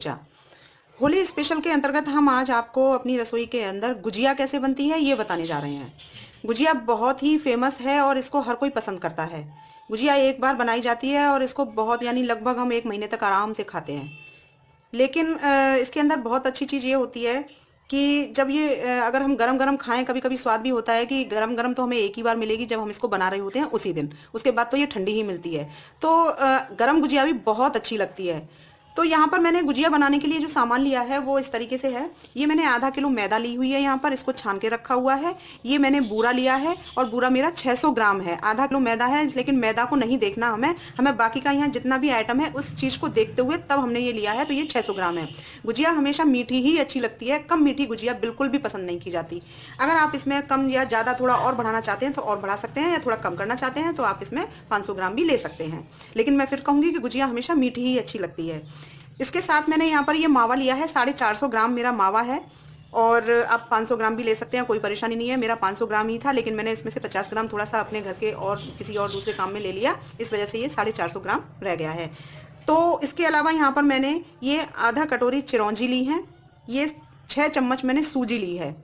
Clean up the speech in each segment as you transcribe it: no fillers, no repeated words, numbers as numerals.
अच्छा, होली स्पेशल के अंतर्गत हम आज आपको अपनी रसोई के अंदर गुजिया कैसे बनती है ये बताने जा रहे हैं। गुजिया बहुत ही फेमस है और इसको हर कोई पसंद करता है। गुजिया एक बार बनाई जाती है और इसको बहुत यानी लगभग हम 1 महीने तक आराम से खाते हैं। लेकिन इसके अंदर बहुत अच्छी चीज़ ये होती है कि जब ये अगर हम गरम गरम खाएं, कभी कभी स्वाद भी होता है कि गरम गरम तो हमें एक ही बार मिलेगी जब हम इसको बना रहे होते हैं उसी दिन, उसके बाद तो ये ठंडी ही मिलती है। तो गरम गुजिया भी बहुत अच्छी लगती है। तो यहाँ पर मैंने गुजिया बनाने के लिए जो सामान लिया है वो इस तरीके से है। ये मैंने आधा किलो मैदा ली हुई है, यहाँ पर इसको छान के रखा हुआ है। ये मैंने बूरा लिया है और बूरा मेरा 600 ग्राम है। आधा किलो मैदा है, लेकिन मैदा को नहीं देखना हमें हमें बाकी का यहाँ जितना भी आइटम है उस चीज़ को देखते हुए तब हमने ये लिया है। तो ये 600 ग्राम है। गुजिया हमेशा मीठी ही अच्छी लगती है, कम मीठी गुजिया बिल्कुल भी पसंद नहीं की जाती। अगर आप इसमें कम या ज़्यादा थोड़ा और बढ़ाना चाहते हैं तो और बढ़ा सकते हैं, या थोड़ा कम करना चाहते हैं तो आप इसमें 500 ग्राम भी ले सकते हैं। लेकिन मैं फिर कहूँगी कि गुजिया हमेशा मीठी ही अच्छी लगती है। इसके साथ मैंने यहाँ पर ये मावा लिया है, 450 ग्राम मेरा मावा है। और आप 500 ग्राम भी ले सकते हैं, कोई परेशानी नहीं है। मेरा 500 ग्राम ही था, लेकिन मैंने इसमें से 50 ग्राम थोड़ा सा अपने घर के और किसी और दूसरे काम में ले लिया, इस वजह से ये 450 ग्राम रह गया है। तो इसके अलावा यहाँ पर मैंने ये आधा कटोरी चिरौंजी ली है। ये 6 चम्मच मैंने सूजी ली है।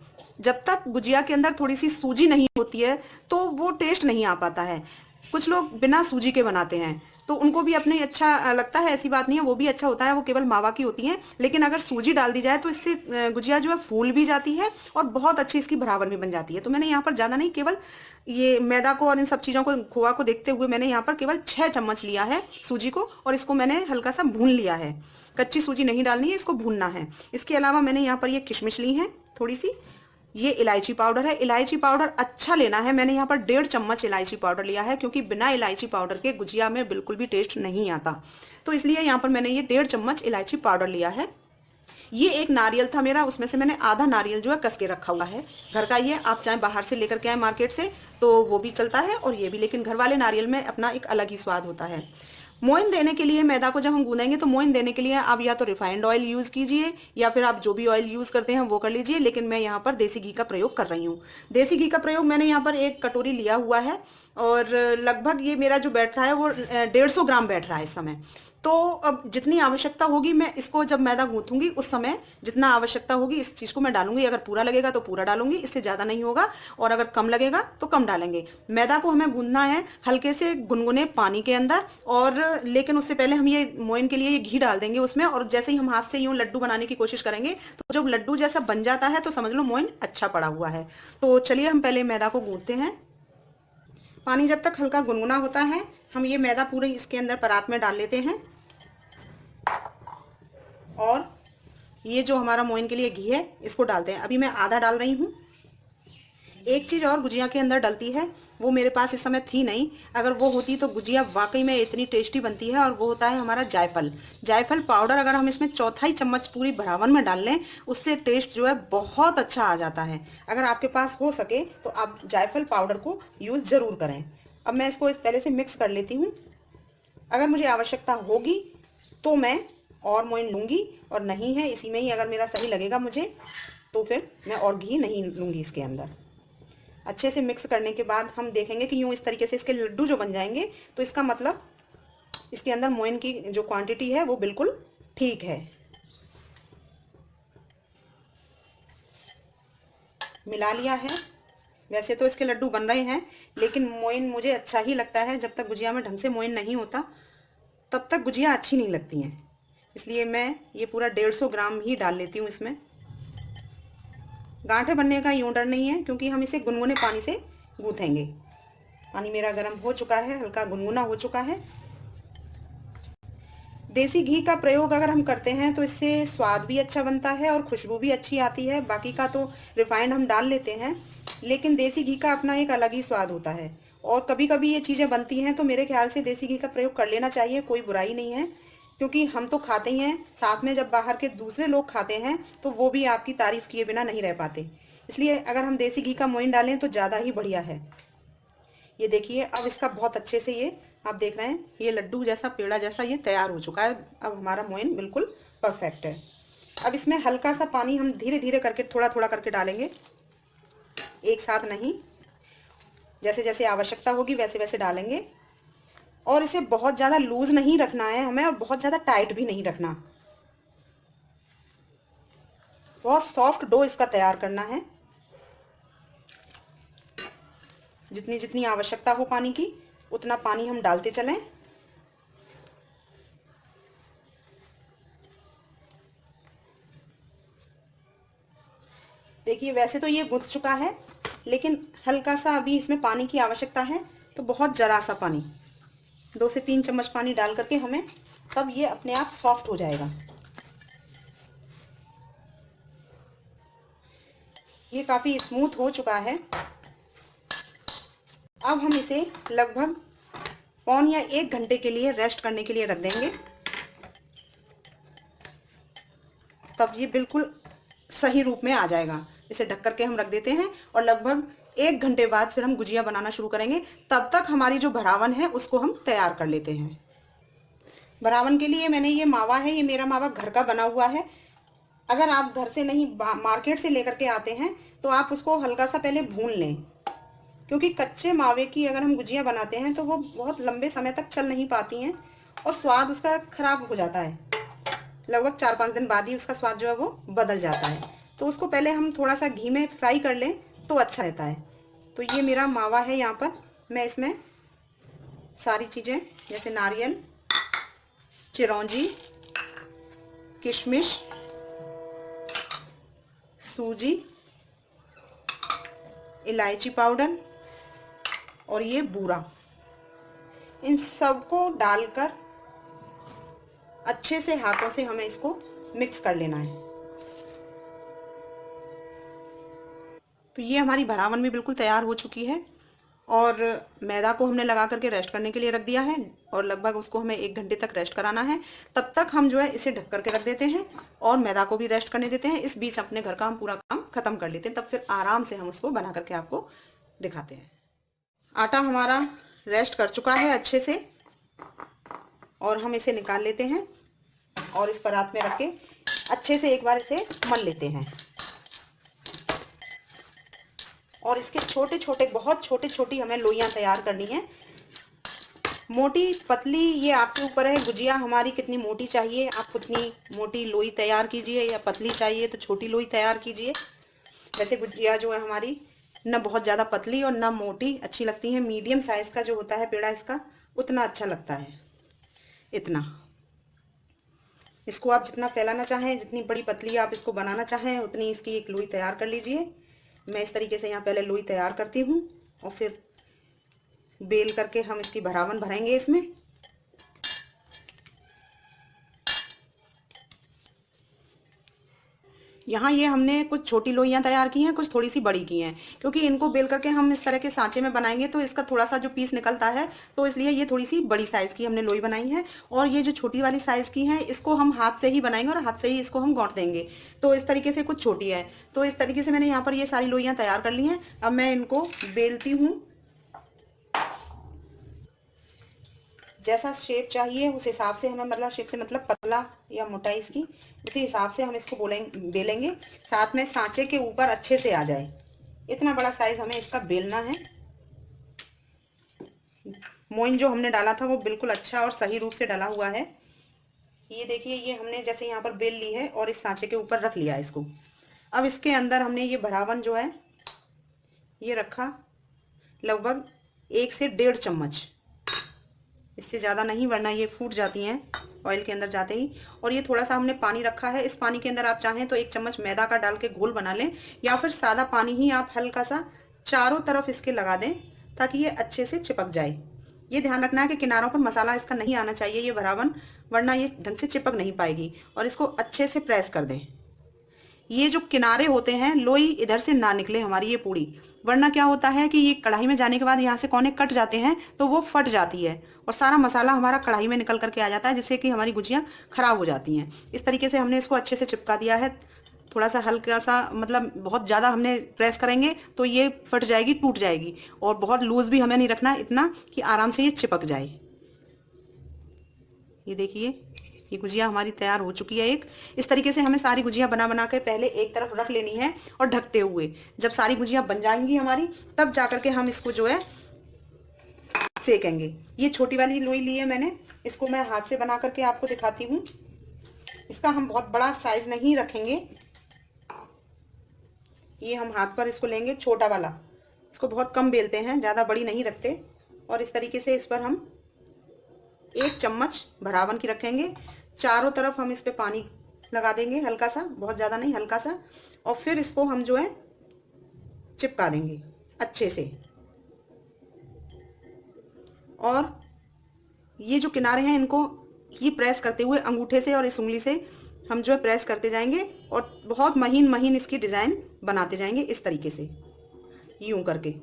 जब तक गुजिया के अंदर थोड़ी सी सूजी नहीं होती है तो वो टेस्ट नहीं आ पाता है। कुछ लोग बिना सूजी के बनाते हैं तो उनको भी अपने अच्छा लगता है, ऐसी बात नहीं है, वो भी अच्छा होता है, वो केवल मावा की होती है। लेकिन अगर सूजी डाल दी जाए तो इससे गुजिया जो है फूल भी जाती है और बहुत अच्छी इसकी भरावन भी बन जाती है। तो मैंने यहाँ पर ज़्यादा नहीं, केवल ये मैदा को और इन सब चीज़ों को, खोआ को देखते हुए मैंने यहाँ पर केवल 6 चम्मच लिया है सूजी को, और इसको मैंने हल्का सा भून लिया है। कच्ची सूजी नहीं डालनी है, इसको भूनना है। इसके अलावा मैंने यहाँ पर ये किशमिश ली है थोड़ी सी। ये इलायची पाउडर है, इलायची पाउडर अच्छा लेना है। मैंने यहाँ पर 1.5 चम्मच इलायची पाउडर लिया है, क्योंकि बिना इलायची पाउडर के गुजिया में बिल्कुल भी टेस्ट नहीं आता। तो इसलिए यहाँ पर मैंने ये 1.5 चम्मच इलायची पाउडर लिया है। ये एक नारियल था मेरा, उसमें से मैंने आधा नारियल जो है कस के रखा हुआ है घर का। ये आप चाहे बाहर से लेकर के आए मार्केट से तो वो भी चलता है, और ये भी, लेकिन घर वाले नारियल में अपना एक अलग ही स्वाद होता है। मोइन देने के लिए मैदा को जब हम गूंदेंगे तो मोइन देने के लिए आप या तो रिफाइंड ऑयल यूज़ कीजिए, या फिर आप जो भी ऑयल यूज़ करते हैं वो कर लीजिए। लेकिन मैं यहाँ पर देसी घी का प्रयोग कर रही हूँ। देसी घी का प्रयोग मैंने यहाँ पर 1 कटोरी लिया हुआ है, और लगभग ये मेरा जो बैठ रहा है वो 150 ग्राम बैठ रहा है इस समय। तो अब जितनी आवश्यकता होगी मैं इसको जब मैदा गूंथूंगी उस समय जितना आवश्यकता होगी इस चीज़ को मैं डालूंगी। अगर पूरा लगेगा तो पूरा डालूंगी, इससे ज़्यादा नहीं होगा, और अगर कम लगेगा तो कम डालेंगे। मैदा को हमें गूंथना है हल्के से गुनगुने पानी के अंदर, और लेकिन उससे पहले हम ये मोइन के लिए ये घी डाल देंगे उसमें। और जैसे ही हम हाथ से यूं लड्डू बनाने की कोशिश करेंगे तो जब लड्डू जैसा बन जाता है तो समझ लो मोइन अच्छा पड़ा हुआ है। तो चलिए हम पहले मैदा को गूंथते हैं। पानी जब तक हल्का गुनगुना होता है हम ये मैदा पूरे इसके अंदर परात में डाल लेते हैं। और ये जो हमारा मोइन के लिए घी है इसको डालते हैं। अभी मैं आधा डाल रही हूँ। एक चीज़ और गुजिया के अंदर डलती है, वो मेरे पास इस समय थी नहीं, अगर वो होती तो गुजिया वाकई में इतनी टेस्टी बनती है, और वो होता है हमारा जायफल। जायफल पाउडर अगर हम इसमें 1/4 चम्मच पूरी भरावन में डाल लें उससे टेस्ट जो है बहुत अच्छा आ जाता है। अगर आपके पास हो सके तो आप जायफल पाउडर को यूज़ ज़रूर करें। अब मैं इसको इस पहले से मिक्स कर लेती हूँ। अगर मुझे आवश्यकता होगी तो मैं और मोइन लूँगी, और नहीं है इसी में ही अगर मेरा सही लगेगा मुझे तो फिर मैं और घी नहीं लूँगी इसके अंदर। अच्छे से मिक्स करने के बाद हम देखेंगे कि यूँ इस तरीके से इसके लड्डू जो बन जाएंगे तो इसका मतलब इसके अंदर मोइन की जो क्वांटिटी है वो बिल्कुल ठीक है। मिला लिया है। वैसे तो इसके लड्डू बन रहे हैं, लेकिन मोइन मुझे अच्छा ही लगता है। जब तक गुजिया में ढंग से मोइन नहीं होता तब तक गुजिया अच्छी नहीं लगती हैं, इसलिए मैं ये पूरा 150 ग्राम ही डाल लेती हूँ इसमें। गांठें बनने का यूँ डर नहीं है, क्योंकि हम इसे गुनगुने पानी से गूँथेंगे। पानी मेरा गर्म हो चुका है, हल्का गुनगुना हो चुका है। देसी घी का प्रयोग अगर हम करते हैं तो इससे स्वाद भी अच्छा बनता है और खुशबू भी अच्छी आती है। बाकी का तो रिफाइंड हम डाल लेते हैं, लेकिन देसी घी का अपना एक अलग ही स्वाद होता है। और कभी कभी ये चीज़ें बनती हैं तो मेरे ख्याल से देसी घी का प्रयोग कर लेना चाहिए, कोई बुराई नहीं है। क्योंकि हम तो खाते ही हैं, साथ में जब बाहर के दूसरे लोग खाते हैं तो वो भी आपकी तारीफ़ किए बिना नहीं रह पाते। इसलिए अगर हम देसी घी का मोइन डालें तो ज़्यादा ही बढ़िया है। ये देखिए अब इसका बहुत अच्छे से ये आप देख रहे हैं, ये लड्डू जैसा पेड़ा जैसा ये तैयार हो चुका है। अब हमारा मोइन बिल्कुल परफेक्ट है। अब इसमें हल्का सा पानी हम धीरे धीरे करके थोड़ा थोड़ा करके डालेंगे, एक साथ नहीं, जैसे जैसे आवश्यकता होगी वैसे वैसे डालेंगे। और इसे बहुत ज़्यादा लूज़ नहीं रखना है हमें, और बहुत ज़्यादा टाइट भी नहीं रखना। बहुत सॉफ्ट डो इसका तैयार करना है। जितनी जितनी आवश्यकता हो पानी की उतना पानी हम डालते चलें। देखिए वैसे तो ये गुंथ चुका है, लेकिन हल्का सा अभी इसमें पानी की आवश्यकता है, तो बहुत जरा सा पानी, 2 से 3 चम्मच पानी डाल करके हमें, तब ये अपने आप सॉफ्ट हो जाएगा। ये काफ़ी स्मूथ हो चुका है। अब हम इसे लगभग पौन या 1 घंटे के लिए रेस्ट करने के लिए रख देंगे, तब ये बिल्कुल सही रूप में आ जाएगा। इसे ढक करके हम रख देते हैं और लगभग 1 घंटे बाद फिर हम गुजिया बनाना शुरू करेंगे। तब तक हमारी जो भरावन है उसको हम तैयार कर लेते हैं। भरावन के लिए मैंने ये मावा है, ये मेरा मावा घर का बना हुआ है। अगर आप घर से नहीं मार्केट से लेकर के आते हैं तो आप उसको हल्का सा पहले भून लें, क्योंकि कच्चे मावे की अगर हम गुजिया बनाते हैं तो वो बहुत लंबे समय तक चल नहीं पाती हैं और स्वाद उसका खराब हो जाता है। लगभग 4-5 दिन बाद ही उसका स्वाद जो है वो बदल जाता है। तो उसको पहले हम थोड़ा सा घी में फ्राई कर लें तो अच्छा रहता है। तो ये मेरा मावा है, यहाँ पर मैं इसमें सारी चीज़ें जैसे नारियल, चिरौंजी, किशमिश, सूजी, इलायची पाउडर और ये बूरा, इन सबको डालकर अच्छे से हाथों से हमें इसको मिक्स कर लेना है। तो ये हमारी भरावन भी बिल्कुल तैयार हो चुकी है और मैदा को हमने लगा करके रेस्ट करने के लिए रख दिया है और लगभग उसको हमें 1 घंटे तक रेस्ट कराना है। तब तक हम जो है इसे ढक करके रख देते हैं और मैदा को भी रेस्ट करने देते हैं। इस बीच अपने घर का हम पूरा काम खत्म कर लेते हैं, तब फिर आराम से हम उसको बना करके आपको दिखाते हैं। आटा हमारा रेस्ट कर चुका है अच्छे से और हम इसे निकाल लेते हैं और इस परात में रख के अच्छे से एक बार इसे मल लेते हैं। और इसके छोटे छोटे, बहुत छोटी छोटी हमें लोइयां तैयार करनी है। मोटी पतली ये आपके ऊपर है, गुजिया हमारी कितनी मोटी चाहिए आप उतनी मोटी लोई तैयार कीजिए, या पतली चाहिए तो छोटी लोई तैयार कीजिए। वैसे गुजिया जो है हमारी न बहुत ज़्यादा पतली और न मोटी अच्छी लगती है, मीडियम साइज़ का जो होता है पेड़ा इसका उतना अच्छा लगता है। इतना इसको आप जितना फैलाना चाहें, जितनी बड़ी पतली आप इसको बनाना चाहें उतनी इसकी एक लोई तैयार कर लीजिए। मैं इस तरीके से यहाँ पहले लोई तैयार करती हूँ और फिर बेल करके हम इसकी भरावन भरेंगे इसमें। यहाँ ये हमने कुछ छोटी लोइयां तैयार की हैं, कुछ थोड़ी सी बड़ी की हैं, क्योंकि इनको बेल करके हम इस तरह के सांचे में बनाएंगे तो इसका थोड़ा सा जो पीस निकलता है, तो इसलिए ये थोड़ी सी बड़ी साइज़ की हमने लोई बनाई है। और ये जो छोटी वाली साइज़ की है इसको हम हाथ से ही बनाएंगे और हाथ से ही इसको हम गौंट देंगे, तो इस तरीके से कुछ छोटी है। तो इस तरीके से मैंने यहाँ पर ये सारी लोइयाँ तैयार कर ली हैं। अब मैं इनको बेलती हूँ, जैसा शेप चाहिए उस हिसाब से हमें, मतलब शेप से मतलब पतला या मोटाई इसकी, उसी हिसाब से हम इसको बेलेंगे। साथ में सांचे के ऊपर अच्छे से आ जाए, इतना बड़ा साइज हमें इसका बेलना है। मोइन जो हमने डाला था वो बिल्कुल अच्छा और सही रूप से डला हुआ है। ये देखिए, ये हमने जैसे यहाँ पर बेल ली है और इस सांचे के ऊपर रख लिया इसको। अब इसके अंदर हमने ये भरावन जो है ये रखा लगभग 1 से 1.5 चम्मच, इससे ज़्यादा नहीं वरना ये फूट जाती हैं ऑयल के अंदर जाते ही। और ये थोड़ा सा हमने पानी रखा है, इस पानी के अंदर आप चाहें तो 1 चम्मच मैदा का डाल के घोल बना लें, या फिर सादा पानी ही आप हल्का सा चारों तरफ इसके लगा दें ताकि ये अच्छे से चिपक जाए। ये ध्यान रखना है कि किनारों पर मसाला इसका नहीं आना चाहिए ये भरावन, वरना ये ढंग से चिपक नहीं पाएगी। और इसको अच्छे से प्रेस कर दें। ये जो किनारे होते हैं लोई इधर से ना निकले हमारी ये पूड़ी, वरना क्या होता है कि ये कढ़ाई में जाने के बाद यहाँ से कोने कट जाते हैं तो वो फट जाती है और सारा मसाला हमारा कढ़ाई में निकल करके आ जाता है, जिससे कि हमारी गुजियाँ खराब हो जाती हैं। इस तरीके से हमने इसको अच्छे से चिपका दिया है। थोड़ा सा हल्का सा, मतलब बहुत ज़्यादा हमने प्रेस करेंगे तो ये फट जाएगी, टूट जाएगी। और बहुत लूज़ भी हमें नहीं रखना है, इतना कि आराम से ये चिपक जाए। ये देखिए, ये गुजिया हमारी तैयार हो चुकी है। एक इस तरीके से हमें सारी गुजिया बना बना के पहले एक तरफ रख लेनी है और ढकते हुए जब सारी गुजिया बन जाएंगी हमारी, तब जाकर के हम इसको जो है सेकेंगे। ये छोटी वाली लोई ली है मैंने, इसको मैं हाथ से बना करके आपको दिखाती हूँ। इसका हम बहुत बड़ा साइज नहीं रखेंगे, ये हम हाथ पर इसको लेंगे, छोटा वाला, इसको बहुत कम बेलते हैं, ज़्यादा बड़ी नहीं रखते। और इस तरीके से इस पर हम 1 चम्मच भरावन की रखेंगे। चारों तरफ हम इस पे पानी लगा देंगे, हल्का सा, बहुत ज़्यादा नहीं, हल्का सा। और फिर इसको हम जो है चिपका देंगे अच्छे से। और ये जो किनारे हैं इनको ये प्रेस करते हुए अंगूठे से और इस उंगली से हम जो है प्रेस करते जाएंगे और बहुत महीन महीन इसकी डिज़ाइन बनाते जाएंगे इस तरीके से, यूं करके।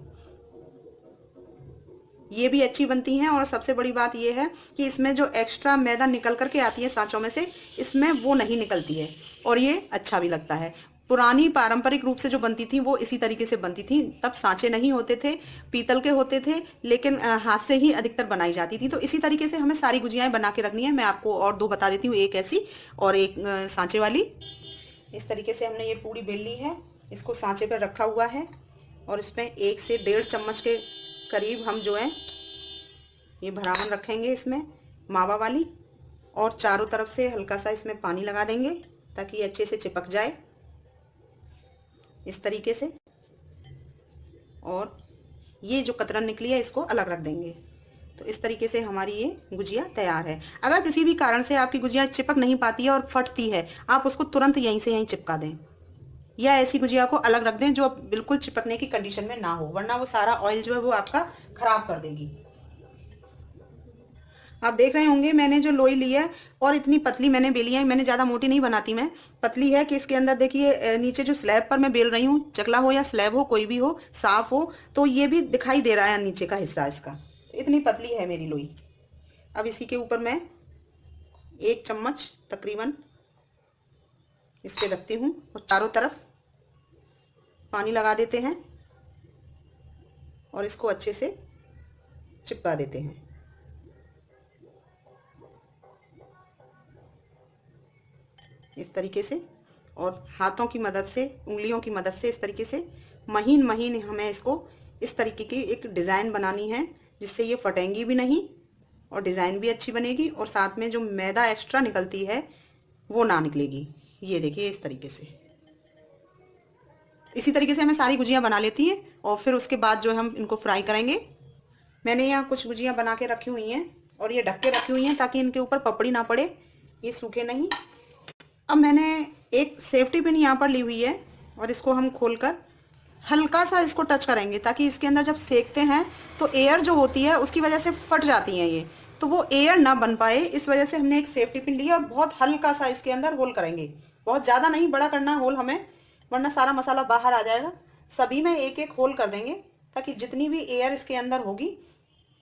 ये भी अच्छी बनती हैं। और सबसे बड़ी बात ये है कि इसमें जो एक्स्ट्रा मैदा निकल करके आती है सांचों में से, इसमें वो नहीं निकलती है और ये अच्छा भी लगता है। पुरानी पारंपरिक रूप से जो बनती थी वो इसी तरीके से बनती थी। तब सांचे नहीं होते थे, पीतल के होते थे, लेकिन हाथ से ही अधिकतर बनाई जाती थी। तो इसी तरीके से हमें सारी गुजियाएं बना के रखनी है। मैं आपको और 2 बता देती हूँ, एक ऐसी और एक सांचे वाली। इस तरीके से हमने ये पूरी बेल ली है, इसको सांचे पर रखा हुआ है और इसमें 1 से 1.5 चम्मच के करीब हम जो है ये भरावन रखेंगे इसमें, मावा वाली। और चारों तरफ से हल्का सा इसमें पानी लगा देंगे ताकि ये अच्छे से चिपक जाए इस तरीके से। और ये जो कतरन निकली है इसको अलग रख देंगे। तो इस तरीके से हमारी ये गुजिया तैयार है। अगर किसी भी कारण से आपकी गुजिया चिपक नहीं पाती है और फटती है, आप उसको तुरंत यहीं से यहीं चिपका दें, या ऐसी गुजिया को अलग रख दें जो बिल्कुल चिपकने की कंडीशन में ना हो, वरना वो सारा ऑयल जो है वो आपका खराब कर देगी। आप देख रहे होंगे मैंने जो लोई ली है और इतनी पतली मैंने बेली है, मैंने ज़्यादा मोटी नहीं बनाती, मैं पतली है कि इसके अंदर देखिए नीचे जो स्लैब पर मैं बेल रही हूँ, चकला हो या स्लैब हो, कोई भी हो, साफ हो, तो ये भी दिखाई दे रहा है नीचे का हिस्सा इसका। तो इतनी पतली है मेरी लोई। अब इसी के ऊपर मैं 1 चम्मच तकरीबन इस पे रखती हूँ और चारों तरफ पानी लगा देते हैं और इसको अच्छे से चिपका देते हैं। इस तरीके से, और हाथों की मदद से, उंगलियों की मदद से इस तरीके से महीन महीन हमें इसको इस तरीके की एक डिज़ाइन बनानी है जिससे ये फटेंगी भी नहीं और डिज़ाइन भी अच्छी बनेगी और साथ में जो मैदा एक्स्ट्रा निकलती है वो ना निकलेगी। ये देखिए इस तरीके से। इसी तरीके से हमें सारी गुजियाँ बना लेती हैं और फिर उसके बाद जो है हम इनको फ्राई करेंगे। मैंने यहाँ कुछ गुजियाँ बना के रखी हुई हैं और ये ढक के रखी हुई हैं ताकि इनके ऊपर पपड़ी ना पड़े, ये सूखे नहीं। अब मैंने एक सेफ्टी पिन यहाँ पर ली हुई है और इसको हम खोलकर हल्का सा इसको टच करेंगे ताकि इसके अंदर जब सेकते हैं तो एयर जो होती है उसकी वजह से फट जाती हैं ये, तो वो एयर ना बन पाए इस वजह से हमने एक सेफ्टी पिन ली है और बहुत हल्का सा इसके अंदर होल करेंगे। बहुत ज़्यादा नहीं, बड़ा करना होल हमें, वरना सारा मसाला बाहर आ जाएगा। सभी में एक एक होल कर देंगे ताकि जितनी भी एयर इसके अंदर होगी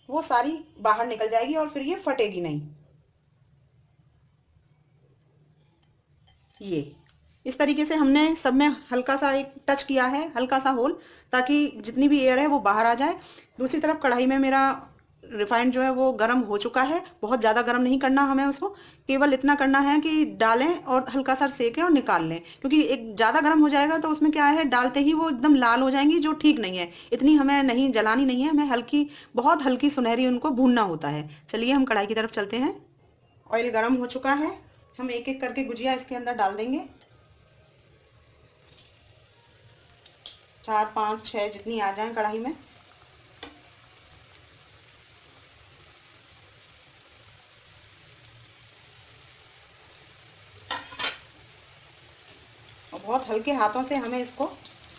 वो सारी बाहर निकल जाएगी और फिर ये फटेगी नहीं। ये इस तरीके से हमने सब में हल्का सा एक टच किया है, हल्का सा होल, ताकि जितनी भी एयर है वो बाहर आ जाए। दूसरी तरफ कढ़ाई में मेरा रिफाइंड जो है वो गर्म हो चुका है। बहुत ज़्यादा गर्म नहीं करना हमें उसको, केवल इतना करना है कि डालें और हल्का सा सेकें और निकाल लें, क्योंकि एक ज़्यादा गर्म हो जाएगा तो उसमें क्या है, डालते ही वो एकदम लाल हो जाएंगी, जो ठीक नहीं है। इतनी हमें नहीं जलानी नहीं है, हमें हल्की, बहुत हल्की सुनहरी उनको भूनना होता है। चलिए हम कढ़ाई की तरफ चलते हैं। ऑयल गर्म हो चुका है, हम एक एक करके गुजिया इसके अंदर डाल देंगे। 4 5 6 जितनी आ जाएं कढ़ाई में। और बहुत हल्के हाथों से हमें इसको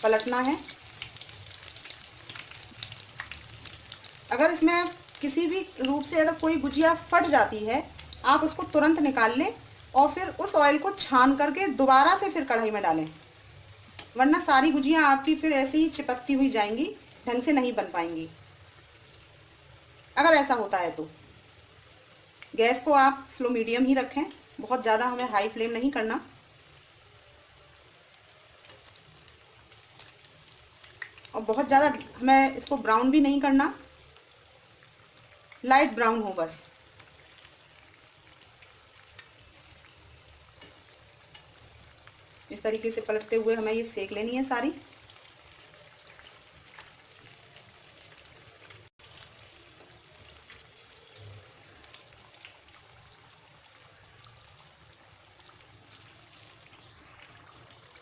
पलटना है। अगर इसमें किसी भी रूप से अगर कोई गुजिया फट जाती है, आप उसको तुरंत निकाल लें और फिर उस ऑयल को छान करके दोबारा से फिर कढ़ाई में डालें, वरना सारी गुजियाँ आपकी फिर ऐसे ही चिपकती हुई जाएंगी, ढंग से नहीं बन पाएंगी। अगर ऐसा होता है तो गैस को आप स्लो मीडियम ही रखें, बहुत ज़्यादा हमें हाई फ्लेम नहीं करना। और बहुत ज़्यादा हमें इसको ब्राउन भी नहीं करना, लाइट ब्राउन हो बस। इस तरीके से पलटते हुए हमें ये सेक लेनी है सारी।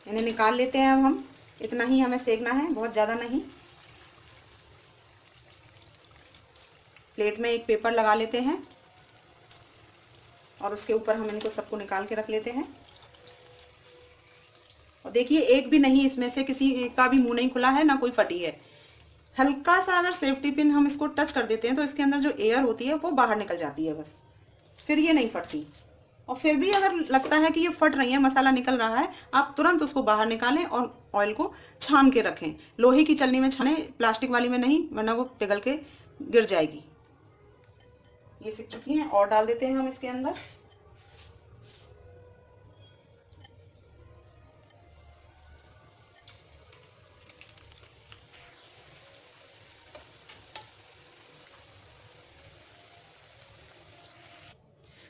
इन्हें निकाल लेते हैं अब हम इतना ही हमें सेकना है, बहुत ज़्यादा नहीं। प्लेट में एक पेपर लगा लेते हैं और उसके ऊपर हम इनको सबको निकाल के रख लेते हैं। और देखिए एक भी नहीं, इसमें से किसी का भी मुंह नहीं खुला है, ना कोई फटी है। हल्का सा अगर सेफ्टी पिन हम इसको टच कर देते हैं तो इसके अंदर जो एयर होती है वो बाहर निकल जाती है बस, फिर ये नहीं फटती। और फिर भी अगर लगता है कि ये फट रही है, मसाला निकल रहा है, आप तुरंत उसको बाहर निकालें और ऑयल को छान के रखें। लोहे की छलनी में छानें, प्लास्टिक वाली में नहीं, वरना वो पिघल के गिर जाएगी। ये सिक चुकी हैं और डाल देते हैं हम इसके अंदर।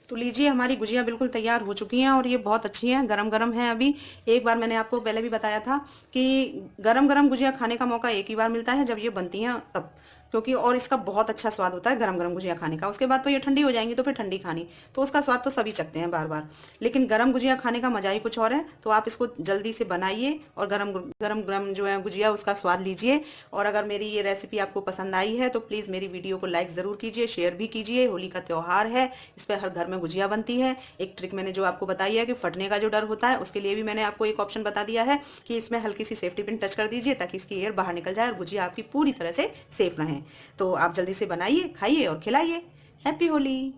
तो लीजिए हमारी गुजिया बिल्कुल तैयार हो चुकी हैं और ये बहुत अच्छी हैं, गरम गरम हैं अभी। एक बार मैंने आपको पहले भी बताया था कि गरम गरम गुजिया खाने का मौका एक ही बार मिलता है, जब ये बनती हैं तब, क्योंकि और इसका बहुत अच्छा स्वाद होता है गरम गरम गुजिया खाने का। उसके बाद तो ये ठंडी हो जाएंगी तो फिर ठंडी खानी, तो उसका स्वाद तो सभी चखते हैं बार बार, लेकिन गरम गुजिया खाने का मजा ही कुछ और है। तो आप इसको जल्दी से बनाइए और गरम गरम गरम जो है गुजिया उसका स्वाद लीजिए। और अगर मेरी ये रेसिपी आपको पसंद आई है तो प्लीज़ मेरी वीडियो को लाइक ज़रूर कीजिए, शेयर भी कीजिए। होली का त्यौहार है, इस पर हर घर में गुजिया बनती है। एक ट्रिक मैंने जो आपको बताई है कि फटने का जो डर होता है, उसके लिए भी मैंने आपको एक ऑप्शन बता दिया है कि इसमें हल्की सी सेफ्टी पिन टच कर दीजिए ताकि इसकी एयर बाहर निकल जाए और गुजिया आपकी पूरी तरह से सेफ रहें। तो आप जल्दी से बनाइए, खाइए और खिलाइए। हैप्पी होली।